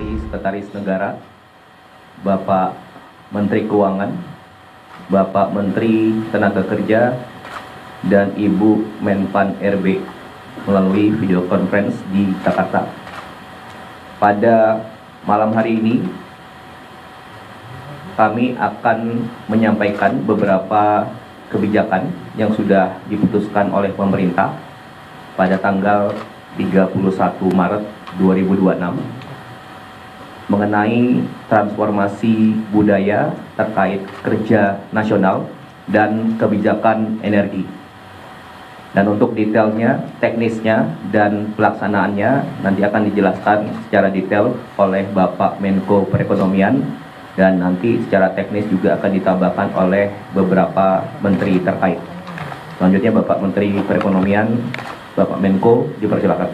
mewakili Sekretaris Negara, Bapak Menteri Keuangan, Bapak Menteri Tenaga Kerja, dan Ibu Menpan RB melalui video conference di Jakarta. Pada malam hari ini, kami akan menyampaikan beberapa kebijakan yang sudah diputuskan oleh pemerintah pada tanggal 31 Maret 2026 mengenai transformasi budaya terkait kerja nasional dan kebijakan energi. Dan untuk detailnya, teknisnya, dan pelaksanaannya nanti akan dijelaskan secara detail oleh Bapak Menko Perekonomian, dan nanti secara teknis juga akan ditambahkan oleh beberapa menteri terkait. Selanjutnya Bapak Menteri Perekonomian, Bapak Menko, dipersilakan.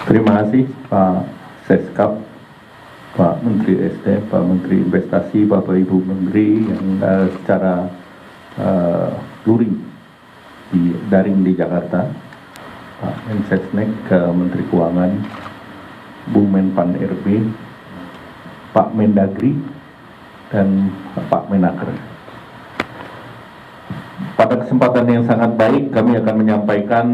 Terima kasih Pak Seskap, Pak Menteri SD, Pak Menteri Investasi, Bapak Ibu Menteri yang secara luring di daring di Jakarta, Pak Mensesnek, Menteri Keuangan, Bung Menpan RB, Pak Mendagri, dan Pak Menaker. Pada kesempatan yang sangat baik, kami akan menyampaikan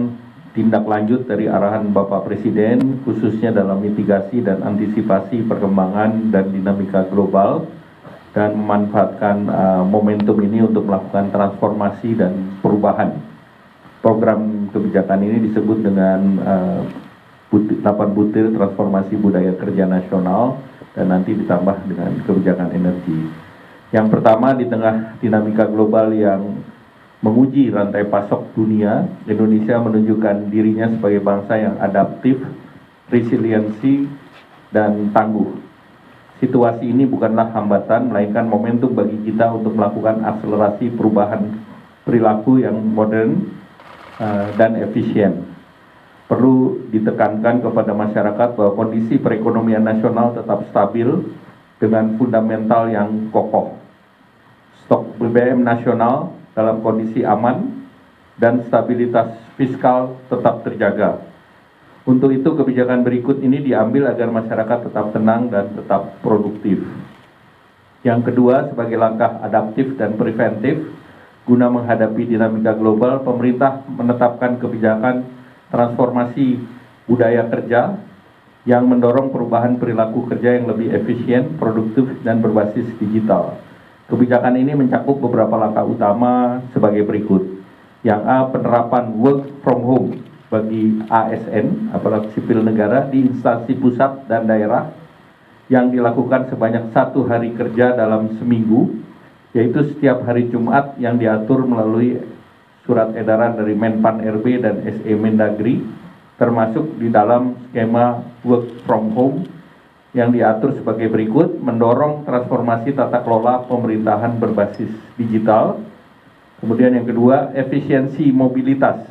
tindak lanjut dari arahan Bapak Presiden, khususnya dalam mitigasi dan antisipasi perkembangan dan dinamika global, dan memanfaatkan momentum ini untuk melakukan transformasi dan perubahan. Program kebijakan ini disebut dengan 8 butir transformasi budaya kerja nasional, dan nanti ditambah dengan kebijakan energi. Yang pertama, di tengah dinamika global yang menguji rantai pasok dunia, Indonesia menunjukkan dirinya sebagai bangsa yang adaptif, resiliensi, dan tangguh. Situasi ini bukanlah hambatan, melainkan momentum bagi kita untuk melakukan akselerasi perubahan perilaku yang modern dan efisien. Perlu ditekankan kepada masyarakat bahwa kondisi perekonomian nasional tetap stabil dengan fundamental yang kokoh. Stok BBM nasional dalam kondisi aman dan stabilitas fiskal tetap terjaga. Untuk itu kebijakan berikut ini diambil agar masyarakat tetap tenang dan tetap produktif. Yang kedua, sebagai langkah adaptif dan preventif, guna menghadapi dinamika global, pemerintah menetapkan kebijakan transformasi budaya kerja yang mendorong perubahan perilaku kerja yang lebih efisien, produktif, dan berbasis digital. Kebijakan ini mencakup beberapa langkah utama sebagai berikut. Yang A, penerapan work from home bagi ASN, aparat sipil negara, di instansi pusat dan daerah yang dilakukan sebanyak 1 hari kerja dalam seminggu, yaitu setiap hari Jumat, yang diatur melalui surat edaran dari Menpan RB dan SE Mendagri, termasuk di dalam skema work from home yang diatur sebagai berikut: mendorong transformasi tata kelola pemerintahan berbasis digital. Kemudian yang kedua, efisiensi mobilitas,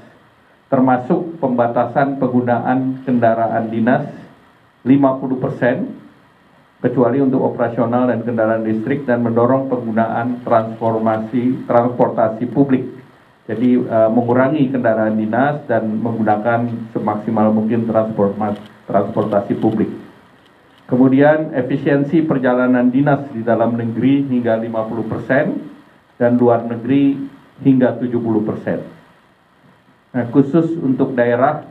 termasuk pembatasan penggunaan kendaraan dinas 50%, kecuali untuk operasional dan kendaraan listrik, dan mendorong penggunaan transportasi publik. Jadi mengurangi kendaraan dinas dan menggunakan semaksimal mungkin transportasi publik. Kemudian efisiensi perjalanan dinas di dalam negeri hingga 50% dan luar negeri hingga 70%. Nah, khusus untuk daerah,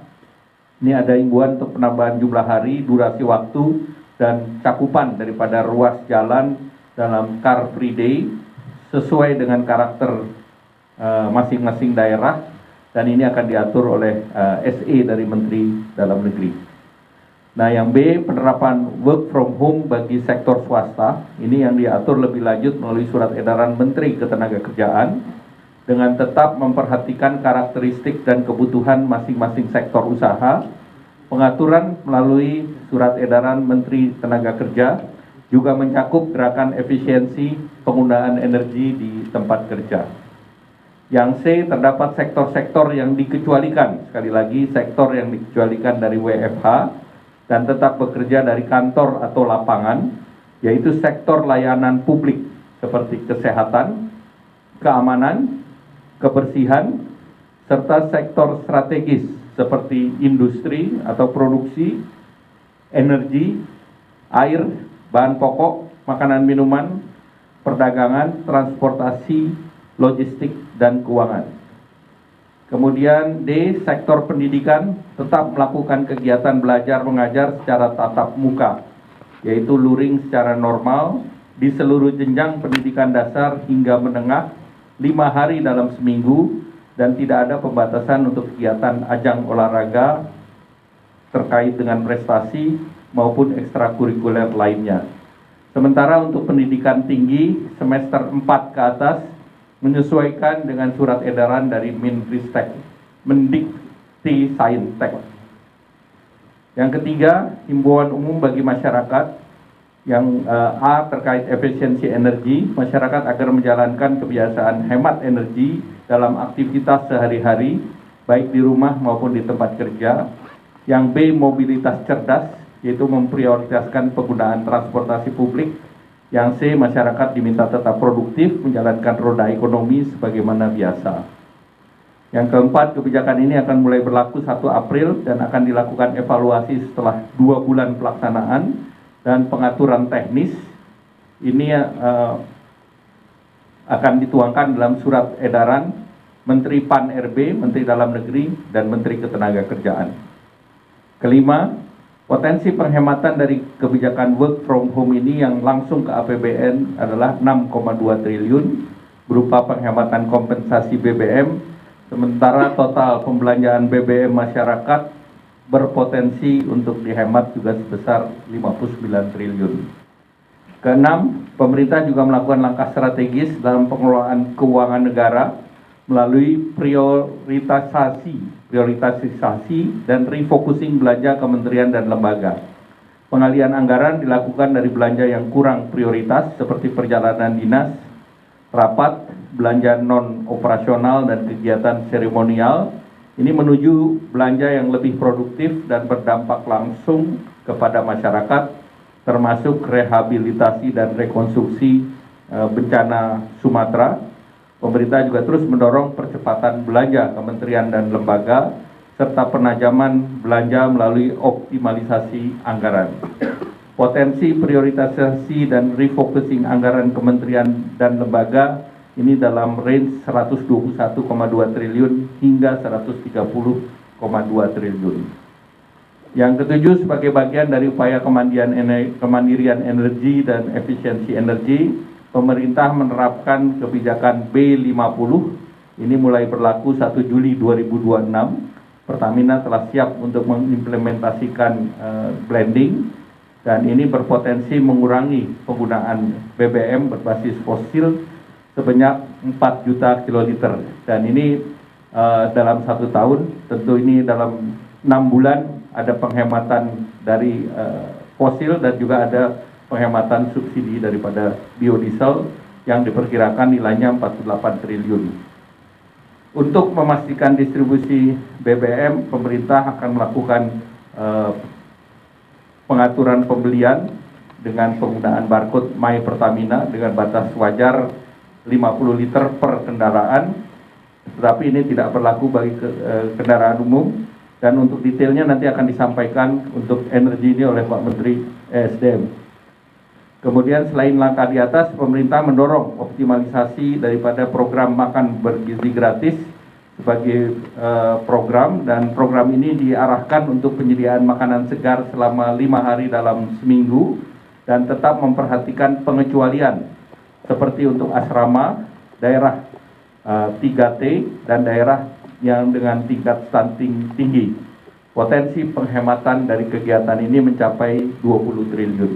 ini ada himbauan untuk penambahan jumlah hari, durasi waktu, dan cakupan daripada ruas jalan dalam Car Free Day sesuai dengan karakter masing-masing daerah, dan ini akan diatur oleh SE dari Menteri Dalam Negeri. Nah, yang B, penerapan work from home bagi sektor swasta, ini yang diatur lebih lanjut melalui surat edaran Menteri Ketenagakerjaan, dengan tetap memperhatikan karakteristik dan kebutuhan masing-masing sektor usaha. Pengaturan melalui surat edaran Menteri Tenaga Kerja juga mencakup gerakan efisiensi penggunaan energi di tempat kerja. Yang C, terdapat sektor-sektor yang dikecualikan, sekali lagi sektor yang dikecualikan dari WFH dan tetap bekerja dari kantor atau lapangan, yaitu sektor layanan publik seperti kesehatan, keamanan, kebersihan, serta sektor strategis seperti industri atau produksi, energi, air, bahan pokok, makanan minuman, perdagangan, transportasi, logistik, dan keuangan. Kemudian D, sektor pendidikan tetap melakukan kegiatan belajar mengajar secara tatap muka, yaitu luring secara normal di seluruh jenjang pendidikan dasar hingga menengah 5 hari dalam seminggu, dan tidak ada pembatasan untuk kegiatan ajang olahraga terkait dengan prestasi maupun ekstrakurikuler lainnya. Sementara untuk pendidikan tinggi semester 4 ke atas menyesuaikan dengan surat edaran dari Mendikti-Saintek. Yang ketiga, himbauan umum bagi masyarakat. Yang A, terkait efisiensi energi, masyarakat agar menjalankan kebiasaan hemat energi dalam aktivitas sehari-hari, baik di rumah maupun di tempat kerja. Yang B, mobilitas cerdas, yaitu memprioritaskan penggunaan transportasi publik. Yang C, masyarakat diminta tetap produktif menjalankan roda ekonomi sebagaimana biasa. Yang keempat, kebijakan ini akan mulai berlaku 1 April dan akan dilakukan evaluasi setelah 2 bulan pelaksanaan, dan pengaturan teknis ini akan dituangkan dalam surat edaran Menteri Pan-RB, Menteri Dalam Negeri, dan Menteri Ketenagakerjaan. Kelima, potensi penghematan dari kebijakan work from home ini yang langsung ke APBN adalah 6,2 triliun berupa penghematan kompensasi BBM, sementara total pembelanjaan BBM masyarakat berpotensi untuk dihemat juga sebesar 59 triliun. Keenam, pemerintah juga melakukan langkah strategis dalam pengelolaan keuangan negara melalui prioritisasi dan refocusing belanja kementerian dan lembaga. Pengalihan anggaran dilakukan dari belanja yang kurang prioritas seperti perjalanan dinas, rapat, belanja non-operasional, dan kegiatan seremonial. Ini menuju belanja yang lebih produktif dan berdampak langsung kepada masyarakat, termasuk rehabilitasi dan rekonstruksi bencana Sumatera. Pemerintah juga terus mendorong percepatan belanja kementerian dan lembaga, serta penajaman belanja melalui optimalisasi anggaran. Potensi prioritisasi dan refocusing anggaran kementerian dan lembaga ini dalam range 121,2 triliun hingga 130,2 triliun. Yang ketujuh, sebagai bagian dari upaya kemandirian energi dan efisiensi energi, pemerintah menerapkan kebijakan B50. Ini mulai berlaku 1 Juli 2026. Pertamina telah siap untuk mengimplementasikan blending, dan ini berpotensi mengurangi penggunaan BBM berbasis fosil sebanyak 4 juta kiloliter, dan ini dalam 1 tahun. Tentu ini dalam 6 bulan ada penghematan dari fosil dan juga ada penghematan subsidi daripada biodiesel yang diperkirakan nilainya 48 triliun. Untuk memastikan distribusi BBM, pemerintah akan melakukan pengaturan pembelian dengan penggunaan barcode My Pertamina dengan batas wajar 50 liter per kendaraan, tetapi ini tidak berlaku bagi kendaraan umum, dan untuk detailnya nanti akan disampaikan untuk energi ini oleh Pak Menteri ESDM. Kemudian selain langkah di atas, pemerintah mendorong optimalisasi daripada program makan bergizi gratis sebagai program, dan program ini diarahkan untuk penyediaan makanan segar selama 5 hari dalam seminggu, dan tetap memperhatikan pengecualian seperti untuk asrama, daerah 3T, dan daerah yang dengan tingkat stunting tinggi. Potensi penghematan dari kegiatan ini mencapai 20 triliun.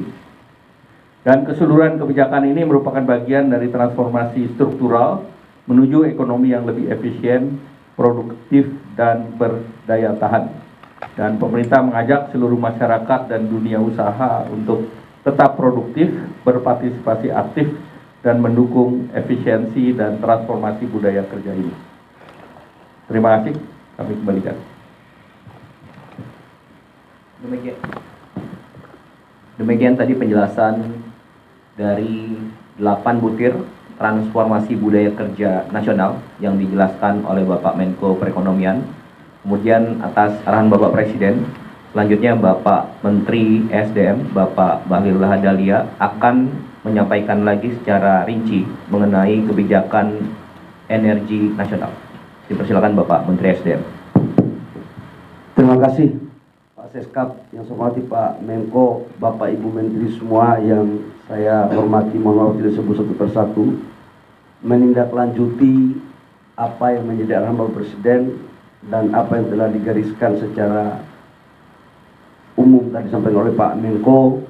Dan keseluruhan kebijakan ini merupakan bagian dari transformasi struktural menuju ekonomi yang lebih efisien, produktif, dan berdaya tahan. Dan pemerintah mengajak seluruh masyarakat dan dunia usaha untuk tetap produktif, berpartisipasi aktif, dan mendukung efisiensi dan transformasi budaya kerja ini. Terima kasih, kami kembalikan. Demikian tadi penjelasan dari 8 butir transformasi budaya kerja nasional yang dijelaskan oleh Bapak Menko Perekonomian. Kemudian atas arahan Bapak Presiden, Selanjutnya Bapak Menteri SDM, Bapak Bahlil Lahadalia akan menyampaikan lagi secara rinci mengenai kebijakan energi nasional. Dipersilakan Bapak Menteri SDM. Terima kasih Pak Seskap, yang saya hormati Pak Menko, Bapak Ibu Menteri semua yang saya hormati, mohon maaf tidak sebut satu persatu, menindaklanjuti apa yang menjadi arahan Bapak Presiden dan apa yang telah digariskan secara umum tadi disampaikan oleh Pak Menko.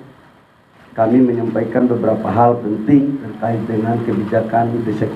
Kami menyampaikan beberapa hal penting terkait dengan kebijakan di sektor